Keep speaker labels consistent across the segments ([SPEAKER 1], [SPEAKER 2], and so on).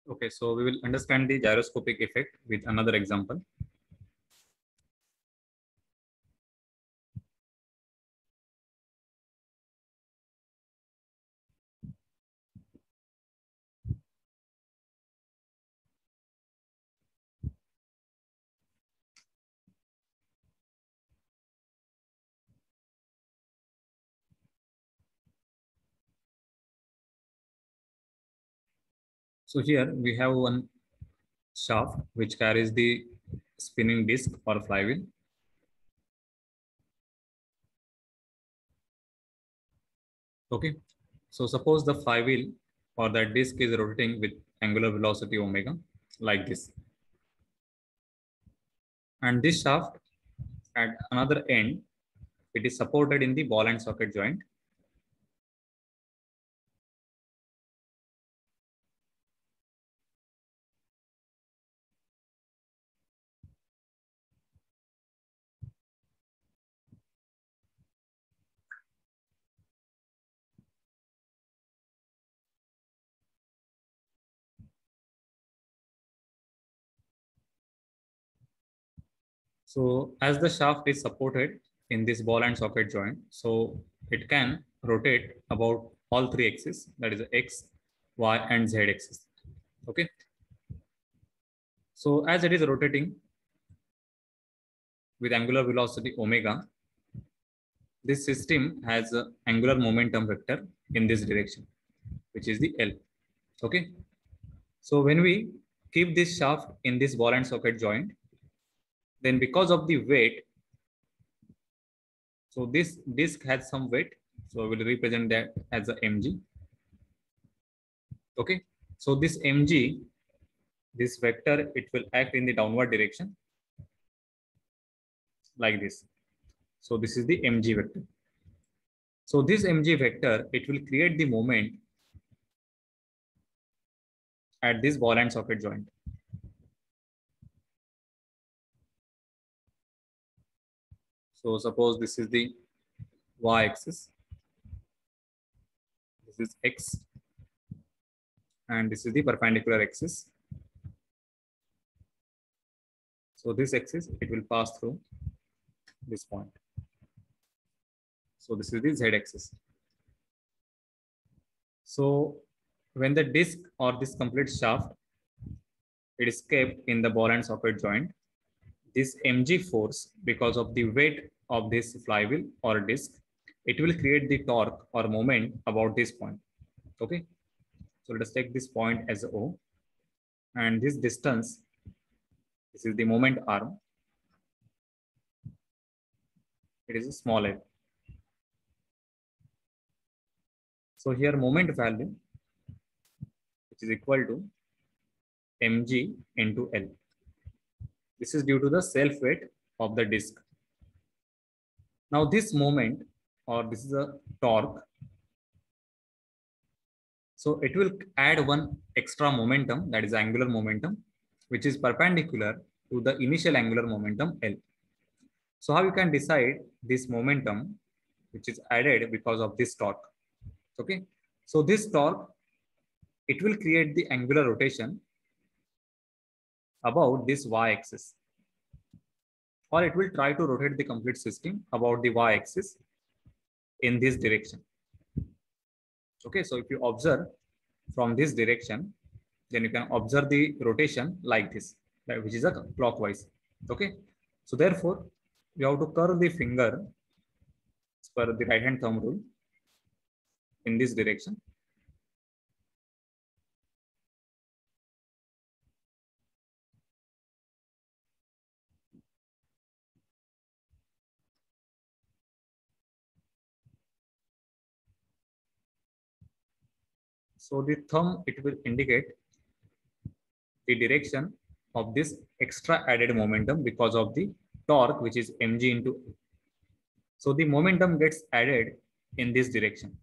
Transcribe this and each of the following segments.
[SPEAKER 1] Okay, so we will understand the gyroscopic effect with another example. So here we have one shaft which carries the spinning disc or flywheel. Okay, so suppose the flywheel or that disc is rotating with angular velocity omega like this, and this shaft at another end, it is supported in the ball and socket joint. So as the shaft is supported in this ball and socket joint, so it can rotate about all three axes, that is X, Y, and Z axis. Okay. So as it is rotating with angular velocity omega, this system has an angular momentum vector in this direction, which is the L. Okay. So when we keep this shaft in this ball and socket joint, then because of the weight, so this disc has some weight, so we will represent that as a mg. Okay, so this mg, this vector, it will act in the downward direction like this. So this is the mg vector. So this mg vector, it will create the moment at this ball and socket joint. So suppose this is the y axis, this is x, and this is the perpendicular axis. So this axis, it will pass through this point. So this is the z axis. So when the disc or this complete shaft, it is kept in the ball and socket joint, this mg force, because of the weight of this flywheel or disc, it will create the torque or moment about this point. Okay, so let us take this point as O, and this distance, this is the moment arm, it is a small l. So here moment value, which is equal to mg into L. This is due to the self weight of the disc. Now this moment, or this is a torque, so it will add one extra momentum, that is angular momentum, which is perpendicular to the initial angular momentum L. So how you can decide this momentum, which is added because of this torque? Okay, so this torque, it will create the angular rotation about this y-axis, or it will try to rotate the complete system about the y-axis in this direction. Okay, so if you observe from this direction, then you can observe the rotation like this, which is a clockwise. Okay, so therefore you have to curve the finger as per the right hand thumb rule in this direction. So the thumb, it will indicate the direction of this extra added momentum because of the torque, which is mg into A. So the momentum gets added in this direction,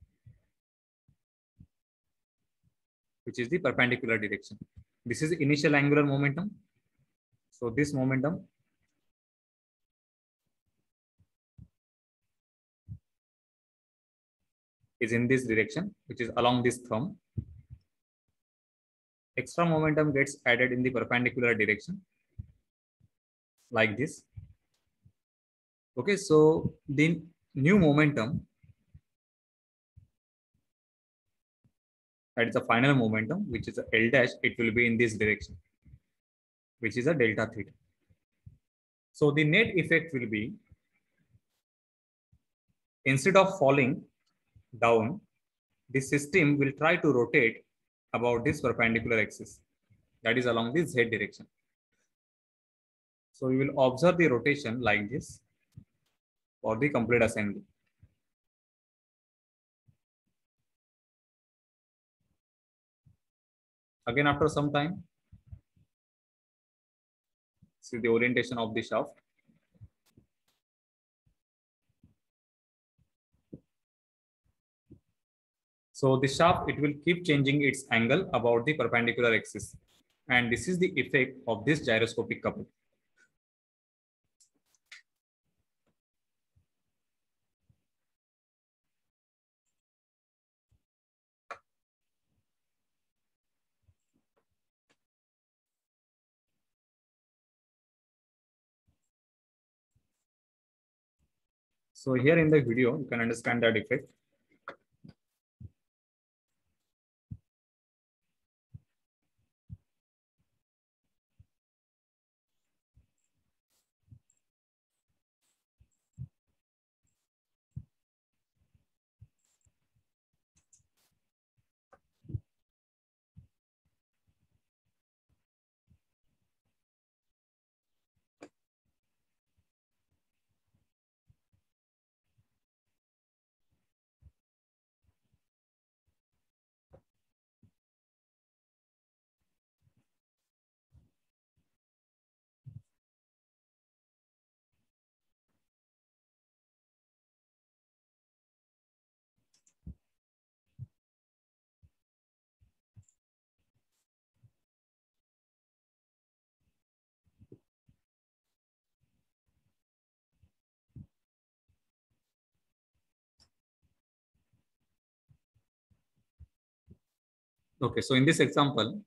[SPEAKER 1] which is the perpendicular direction. This is initial angular momentum. So this momentum is in this direction, which is along this thumb. extra momentum gets added in the perpendicular direction like this. Okay, so the new momentum, that is the final momentum, which is a L dash, it will be in this direction, which is a delta theta. So the net effect will be, instead of falling down, the system will try to rotate about this perpendicular axis, that is along the Z direction. So you will observe the rotation like this for the complete assembly. Again, after some time, see the orientation of the shaft. So the shaft, it will keep changing its angle about the perpendicular axis. And this is the effect of this gyroscopic couple. So here in the video, you can understand that effect. Okay, so in this example,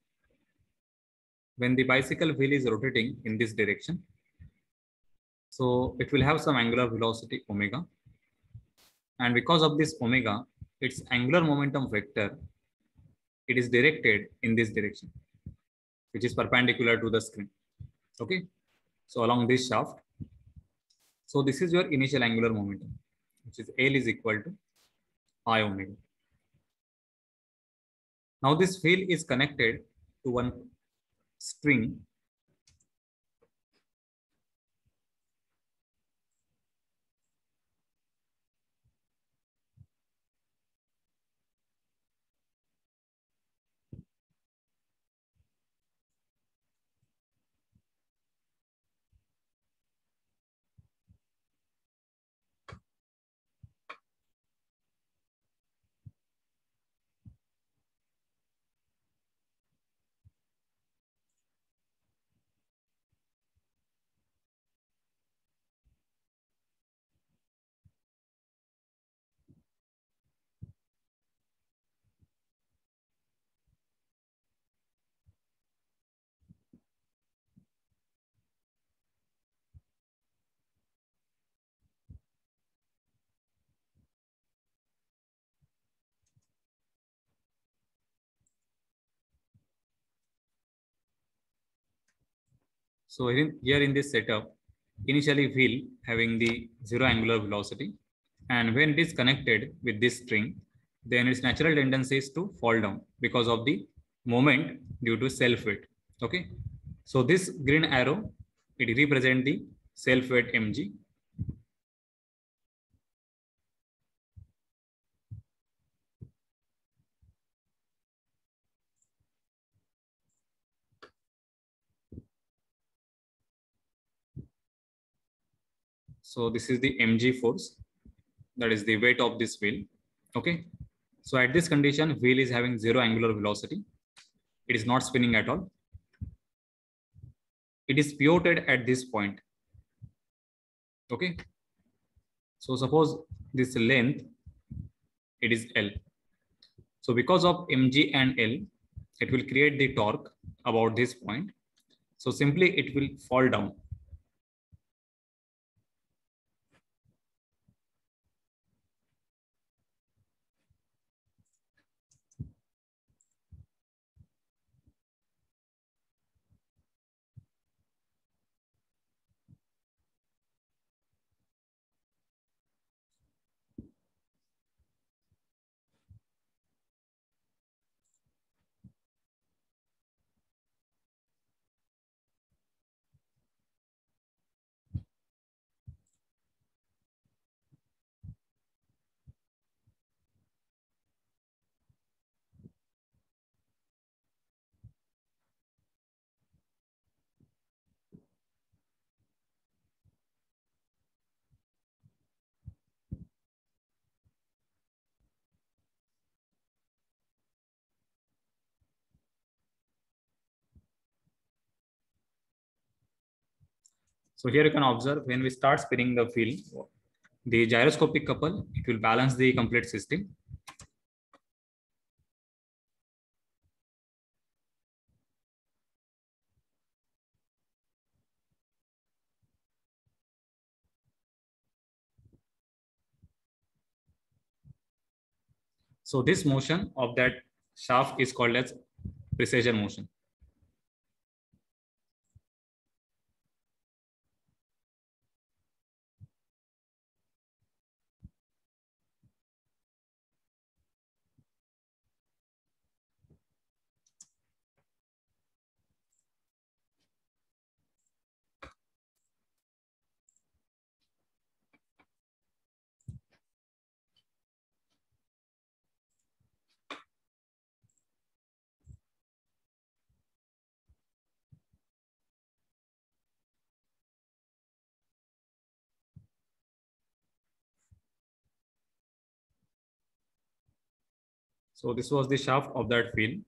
[SPEAKER 1] when the bicycle wheel is rotating in this direction, so it will have some angular velocity omega. And because of this omega, its angular momentum vector, it is directed in this direction, which is perpendicular to the screen. Okay, so along this shaft. So this is your initial angular momentum, which is L is equal to I omega. Now this wheel is connected to one string. So here in this setup, initially wheel having the zero angular velocity, and when it is connected with this string, then its natural tendency is to fall down because of the moment due to self weight. Okay, so this green arrow, it represents the self weight mg. So this is the mg force, that is the weight of this wheel. Okay, so at this condition, wheel is having zero angular velocity. It is not spinning at all. It is pivoted at this point. Okay, so suppose this length, it is L. So because of mg and L, it will create the torque about this point. So simply it will fall down. So here you can observe when we start spinning the wheel, the gyroscopic couple, it will balance the complete system. So this motion of that shaft is called as precession motion. So this was the shaft of that wheel.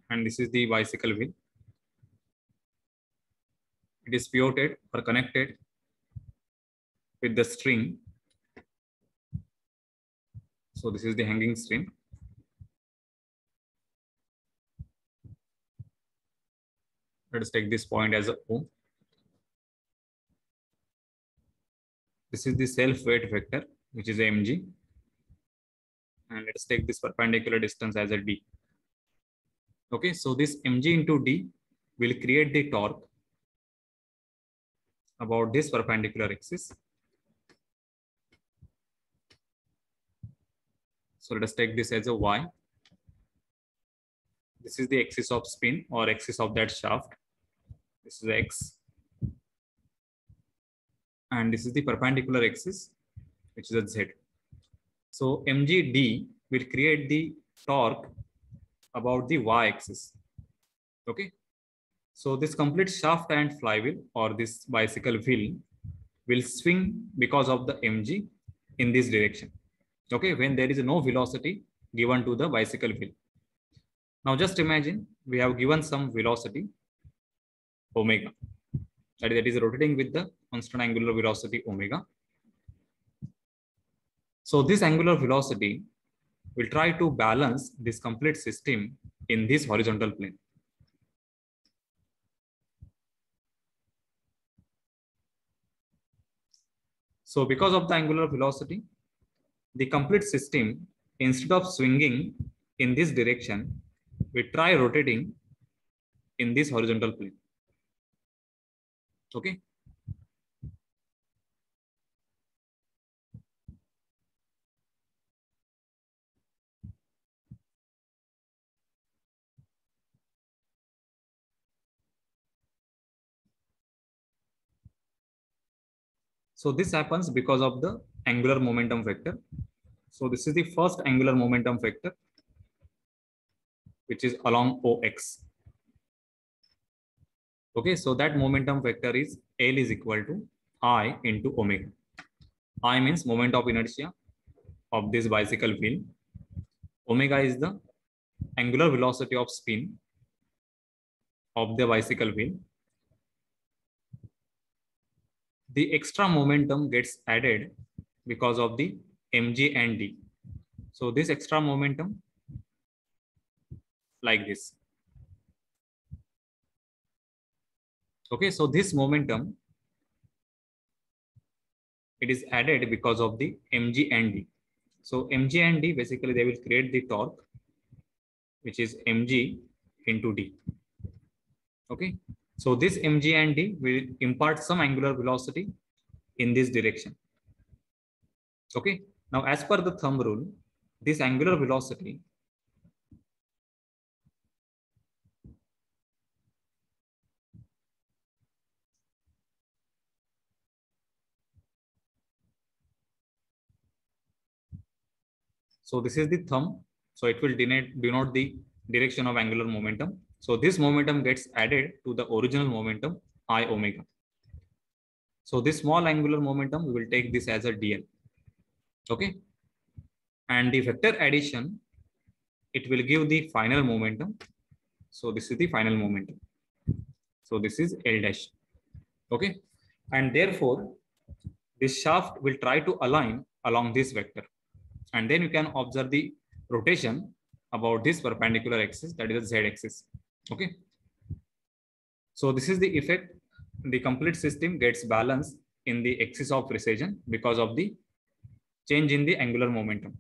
[SPEAKER 1] And this is the bicycle wheel. It is pivoted or connected with the string. So this is the hanging string. Let us take this point as a O. This is the self-weight vector, which is mg. And let's take this perpendicular distance as a d. Okay, so this mg into d will create the torque about this perpendicular axis. So let us take this as a y. This is the axis of spin or axis of that shaft. This is x. And this is the perpendicular axis, which is a z. So mgd will create the torque about the y-axis. Okay. So this complete shaft and flywheel or this bicycle wheel will swing because of the mg in this direction. Okay, when there is no velocity given to the bicycle wheel. Now just imagine we have given some velocity omega that is rotating with the constant angular velocity omega. So this angular velocity will try to balance this complete system in this horizontal plane. So because of the angular velocity, the complete system, instead of swinging in this direction, we try rotating in this horizontal plane. Okay. So this happens because of the angular momentum vector. So this is the first angular momentum vector, which is along OX. Okay, so that momentum vector is L is equal to I into omega. I means moment of inertia of this bicycle wheel. Omega is the angular velocity of spin of the bicycle wheel. The extra momentum gets added because of the mg and d. So this extra momentum like this. Okay, so this momentum, it is added because of the mg and d. So mg and d, basically they will create the torque, which is mg into d. Okay, so this mg and d will impart some angular velocity in this direction. Okay, now as per the thumb rule, this angular velocity so this is the thumb. So it will denote the direction of angular momentum. So this momentum gets added to the original momentum I omega. So this small angular momentum, we will take this as a dl. Okay, and the vector addition, it will give the final momentum. So this is the final momentum. So this is L dash. Okay, and therefore this shaft will try to align along this vector, and then you can observe the rotation about this perpendicular axis, that is the z axis. Okay, so this is the effect. The complete system gets balanced in the axis of precision because of the change in the angular momentum.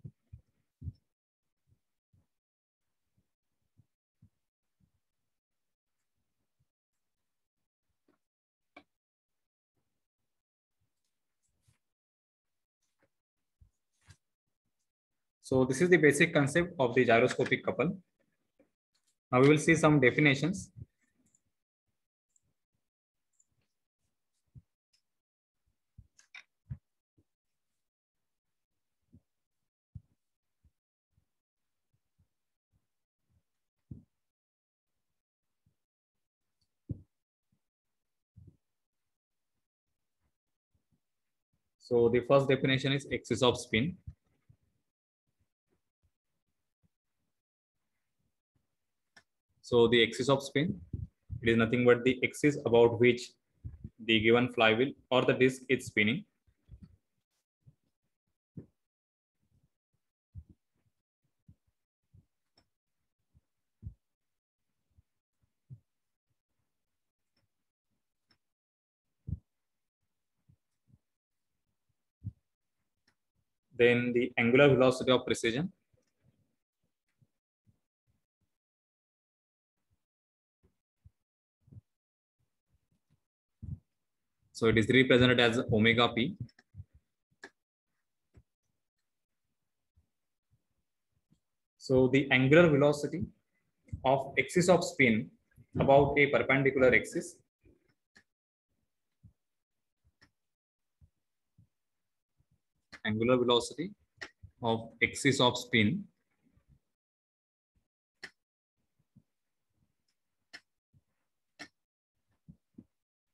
[SPEAKER 1] So this is the basic concept of the gyroscopic couple. Now we will see some definitions. So the first definition is axis of spin. So the axis of spin, it is nothing but the axis about which the given flywheel or the disc is spinning. Then the angular velocity of precision. So it is represented as omega p. So the angular velocity of axis of spin about a perpendicular axis, angular velocity of axis of spin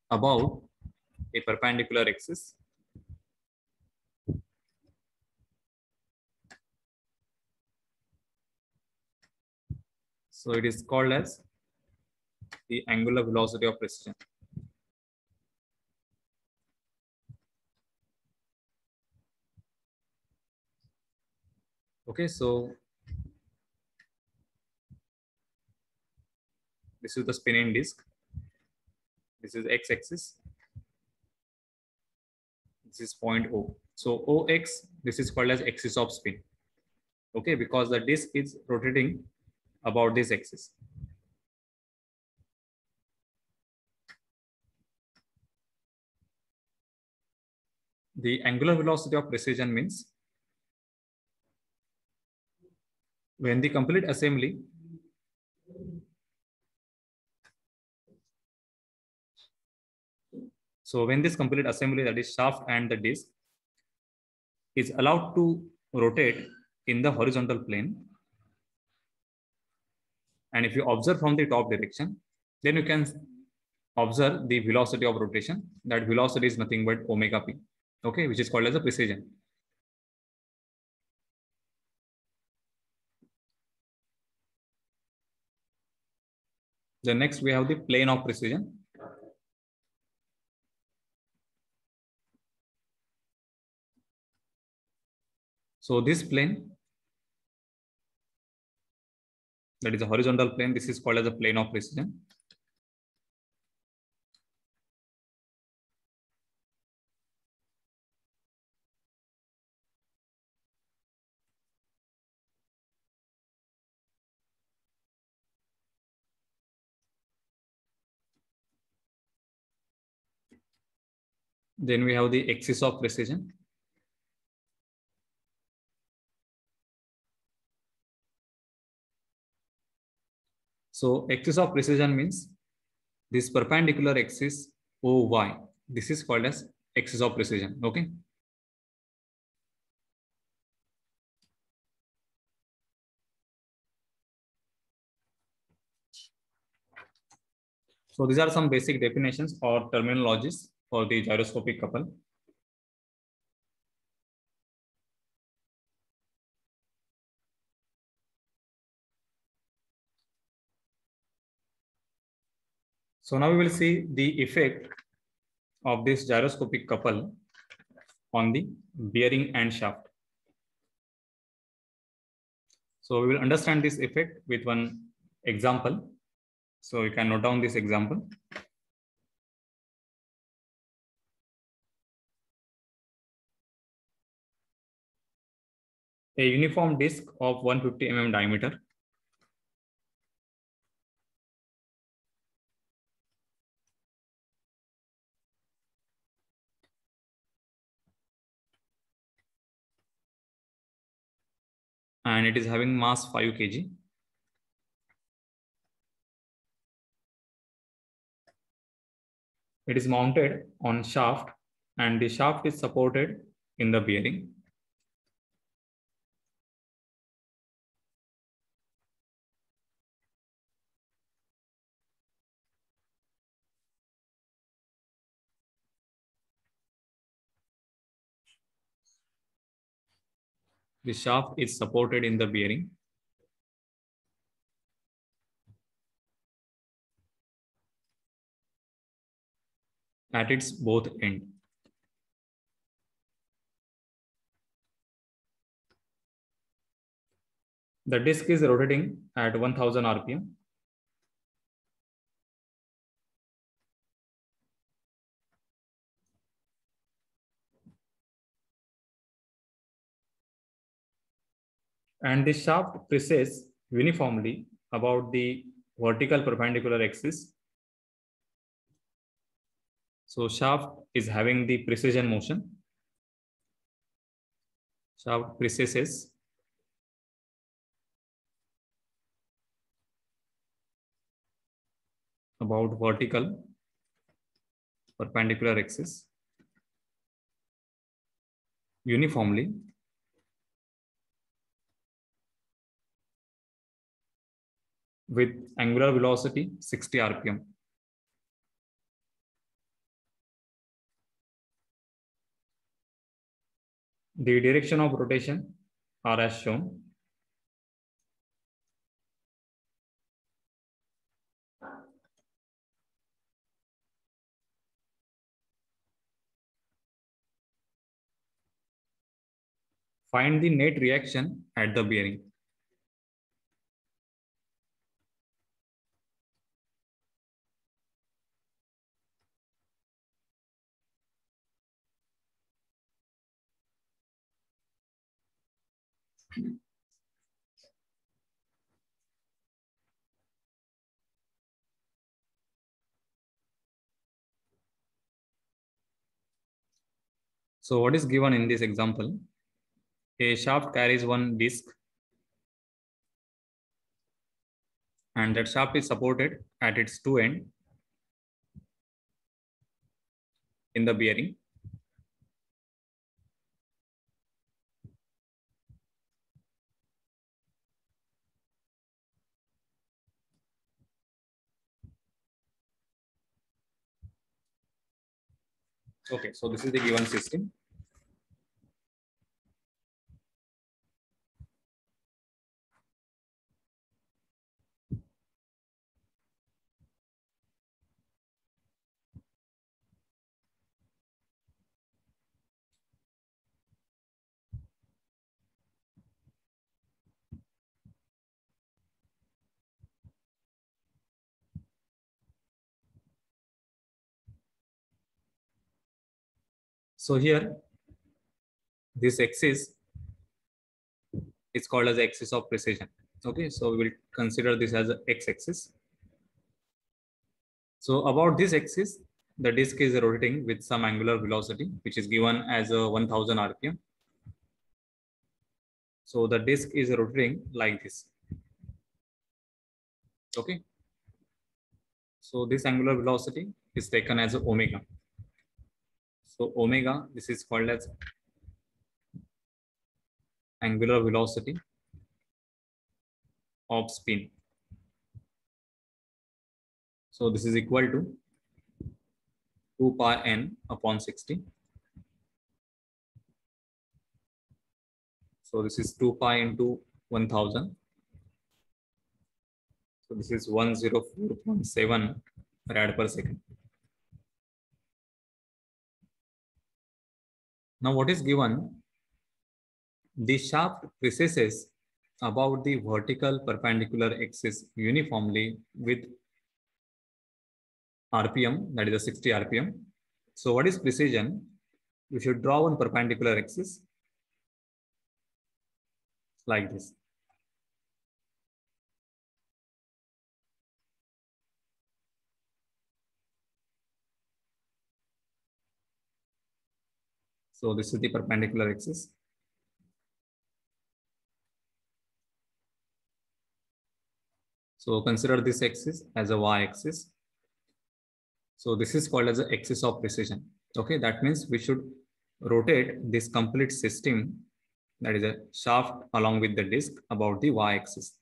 [SPEAKER 1] about a perpendicular axis. So it is called as the angular velocity of precision. Okay, so this is the spinning disk. This is x-axis. This is point O. So OX, this is called as axis of spin. Okay, because the disk is rotating about this axis. The angular velocity of precision means when the complete assembly when this complete assembly, that is shaft and the disc, is allowed to rotate in the horizontal plane, and if you observe from the top direction, then you can observe the velocity of rotation. That velocity is nothing but omega p, okay, which is called as a precision. The next we have the plane of precision. So this plane, that is a horizontal plane. This is called as a plane of precision. Then we have the axis of precision. So axis of precision means this perpendicular axis OY. This is called as axis of precision. Okay. So these are some basic definitions or terminologies for the gyroscopic couple. So now we will see the effect of this gyroscopic couple on the bearing and shaft. So we will understand this effect with one example. So you can note down this example. A uniform disc of 150 mm diameter and it is having mass 5 kg. It is mounted on shaft and the shaft is supported in the bearing. The shaft is supported in the bearing. At its both end. The disc is rotating at 1000 RPM. And the shaft presses uniformly about the vertical perpendicular axis. So shaft is having the precision motion. Shaft precesses about vertical perpendicular axis uniformly with angular velocity 60 RPM. The direction of rotation are as shown. Find the net reaction at the bearing. So what is given in this example? A shaft carries one disc and that shaft is supported at its two ends in the bearing. Okay, so this is the given system. So here, this axis is called as the axis of precision. Okay, so we will consider this as a x-axis. So about this axis, the disk is rotating with some angular velocity, which is given as a 1000 RPM. So the disk is rotating like this. Okay. So this angular velocity is taken as omega. So omega, this is called as angular velocity of spin. So this is equal to 2 pi n upon 60. So this is 2 pi into 1000. So this is 104.7 rad per second. Now what is given? The shaft precesses about the vertical perpendicular axis uniformly with RPM, that is a 60 RPM. So what is precision? We should draw one perpendicular axis like this. So this is the perpendicular axis. So consider this axis as a y-axis. So this is called as the axis of precision. Okay, that means we should rotate this complete system, that is a shaft along with the disk, about the y-axis.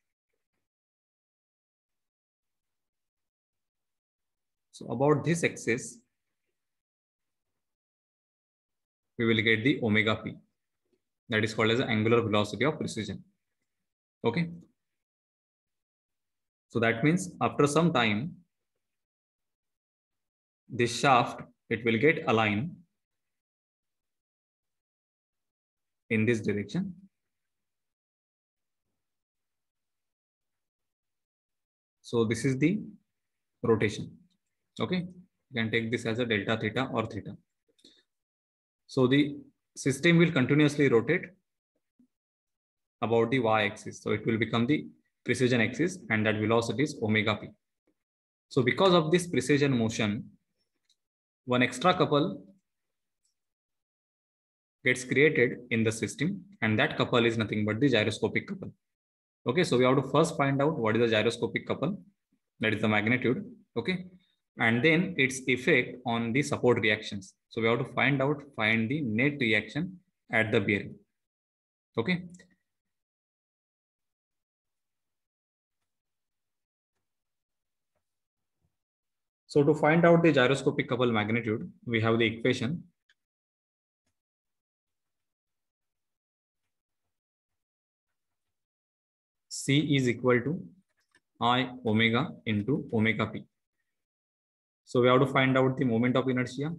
[SPEAKER 1] So about this axis, we will get the omega p, that is called as the angular velocity of precision. Okay. So that means after some time, this shaft, it will get aligned in this direction. So this is the rotation. Okay. You can take this as a delta theta or theta. So the system will continuously rotate about the y-axis. So it will become the precision axis, and that velocity is omega p. So because of this precision motion, one extra couple gets created in the system, and that couple is nothing but the gyroscopic couple. Okay, so we have to first find out what is the gyroscopic couple, that is the magnitude. Okay, and then its effect on the support reactions. So we have to find the net reaction at the bearing. Okay. So to find out the gyroscopic couple magnitude, we have the equation. C is equal to I omega into omega p. So we have to find out the moment of inertia,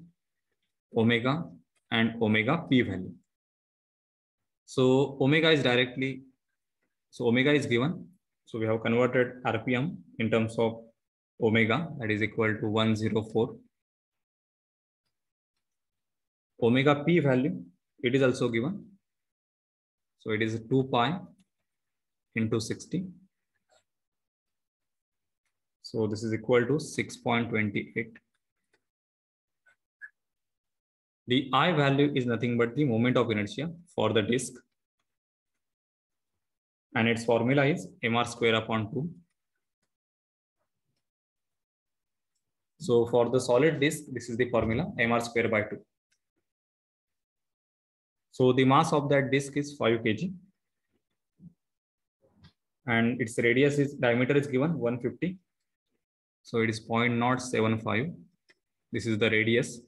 [SPEAKER 1] omega, and omega p value. So omega is omega is given. So we have converted RPM in terms of omega, that is equal to 104. Omega p value, it is also given. So it is 2 pi into 60. So this is equal to 6.28. The I value is nothing but the moment of inertia for the disk, and its formula is mr square upon 2. So for the solid disk, this is the formula mr square by 2. So the mass of that disk is 5 kg, and its diameter is given 150. So it is 0.075. This is the radius.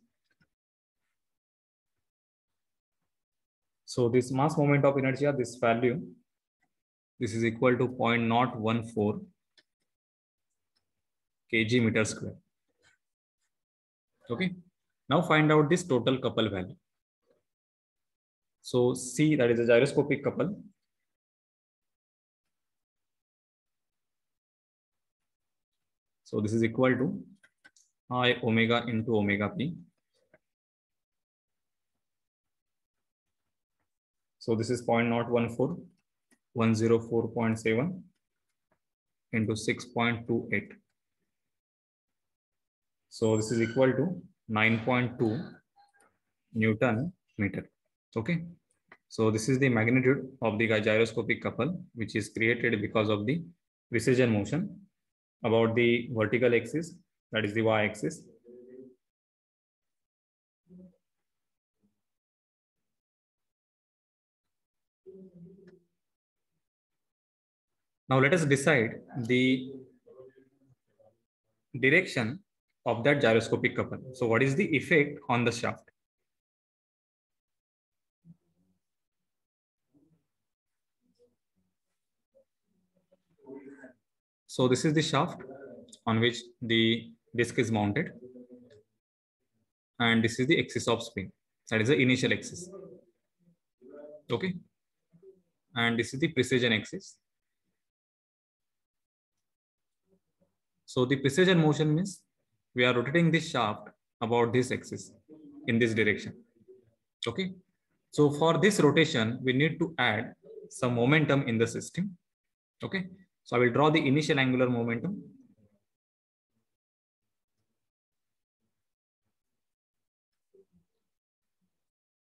[SPEAKER 1] So this mass moment of inertia, this value, this is equal to 0.014 kg meter square. Okay. Now find out this total couple value. So C, that is a gyroscopic couple. So this is equal to I omega into omega p. So this is 0.014, 104.7 into 6.28. So this is equal to 9.2 Newton meter. Okay. So this is the magnitude of the gyroscopic couple, which is created because of the precision motion about the vertical axis, that is the y-axis. Now let us decide the direction of that gyroscopic couple. So what is the effect on the shaft? So this is the shaft on which the disc is mounted. And this is the axis of spin. That is the initial axis. Okay. And this is the precision axis. So the precision motion means we are rotating this shaft about this axis in this direction. Okay. So for this rotation, we need to add some momentum in the system. Okay. So I will draw the initial angular momentum.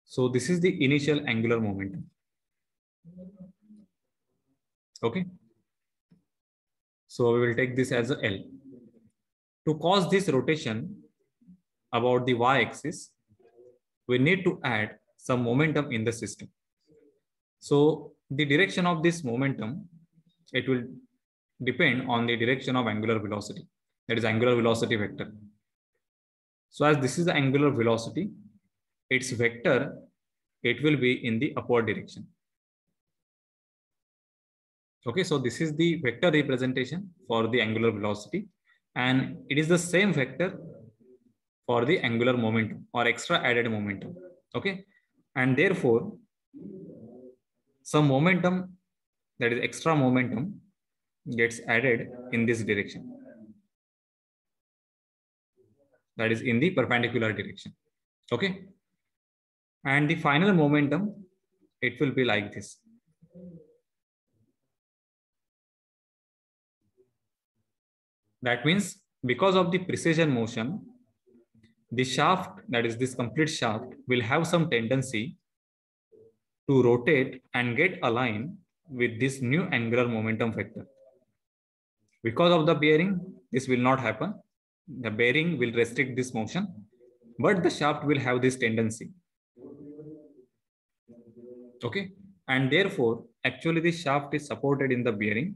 [SPEAKER 1] So this is the initial angular momentum. Okay. So we will take this as a L. To cause this rotation about the y-axis, we need to add some momentum in the system. So the direction of this momentum, it will depend on the direction of angular velocity, that is angular velocity vector. So as this is the angular velocity, its vector, it will be in the upward direction. Okay, so this is the vector representation for the angular velocity, and it is the same vector for the angular momentum or extra added momentum. Okay, and therefore some momentum, that is extra momentum, gets added in this direction, that is in the perpendicular direction. Okay, and the final momentum, it will be like this. That means because of the precision motion, the shaft, that is this complete shaft, will have some tendency to rotate and get aligned with this new angular momentum vector. Because of the bearing, this will not happen. The bearing will restrict this motion, but the shaft will have this tendency. Okay, and therefore, actually the shaft is supported in the bearing.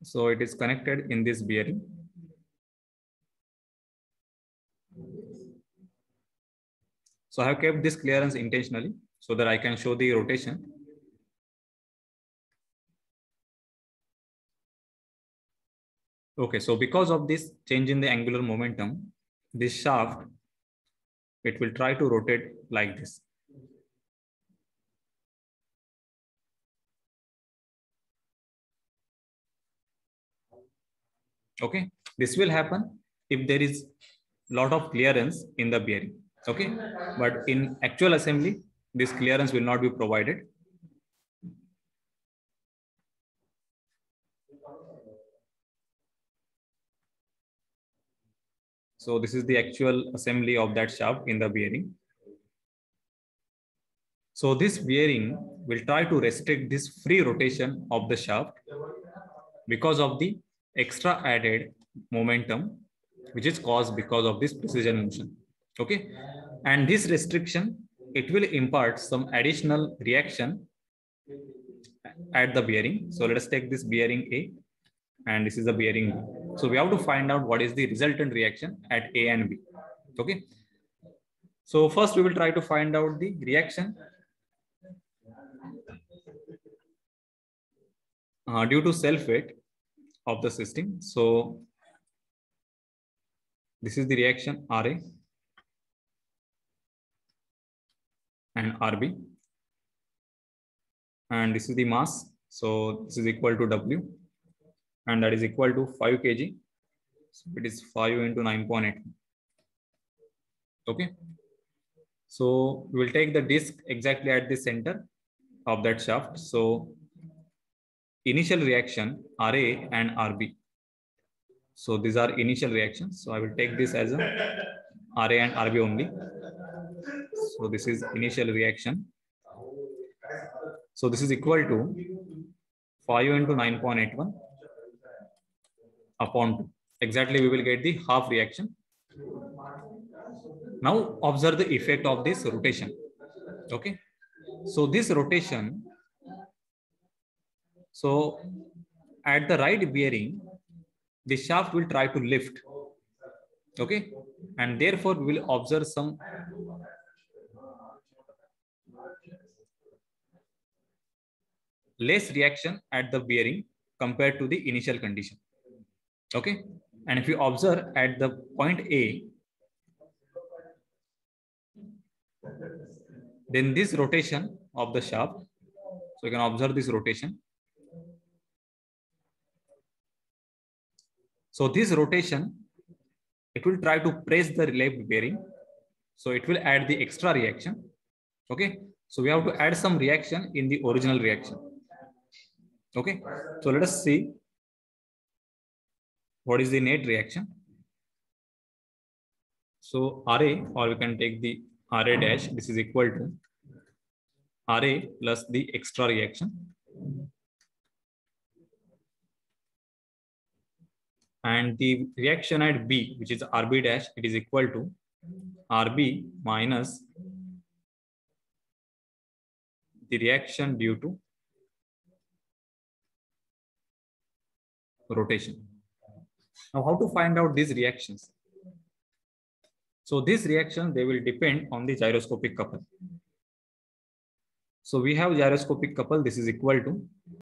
[SPEAKER 1] So it is connected in this bearing. So I have kept this clearance intentionally so that I can show the rotation. Okay, so because of this change in the angular momentum, this shaft, it will try to rotate like this. Okay, this will happen if there is a lot of clearance in the bearing. Okay, but in actual assembly, this clearance will not be provided. So this is the actual assembly of that shaft in the bearing. So this bearing will try to restrict this free rotation of the shaft because of the extra added momentum, which is caused because of this precision motion. Okay, and this restriction, it will impart some additional reaction at the bearing. So let us take this bearing A, and this is the bearing B. So we have to find out what is the resultant reaction at A and B. Okay, so first we will try to find out the reaction due to self weight of the system. So this is the reaction RA and RB, and this is the mass. So this is equal to W, and that is equal to 5 kg. So it is 5 into 9.8. Okay. So we will take the disc exactly at the center of that shaft. So initial reaction RA and RB. So these are initial reactions. So I will take this as a RA and RB only. So this is initial reaction. So this is equal to 5 into 9.81 upon 2. Exactly, we will get the half reaction. Now observe the effect of this rotation. Okay. So this rotation, so at the right bearing, the shaft will try to lift. Okay. And therefore we will observe some less reaction at the bearing compared to the initial condition. Okay. And if you observe at the point A, then this rotation of the shaft, so you can observe this rotation. So this rotation, it will try to press the left bearing. So it will add the extra reaction. Okay. So we have to add some reaction in the original reaction. Okay. So let us see what is the net reaction. So RA, or we can take the RA dash, this is equal to RA plus the extra reaction. And the reaction at B, which is RB dash, it is equal to RB minus the reaction due to rotation. Now, how to find out these reactions? So these reactions, they will depend on the gyroscopic couple. So we have gyroscopic couple, this is equal to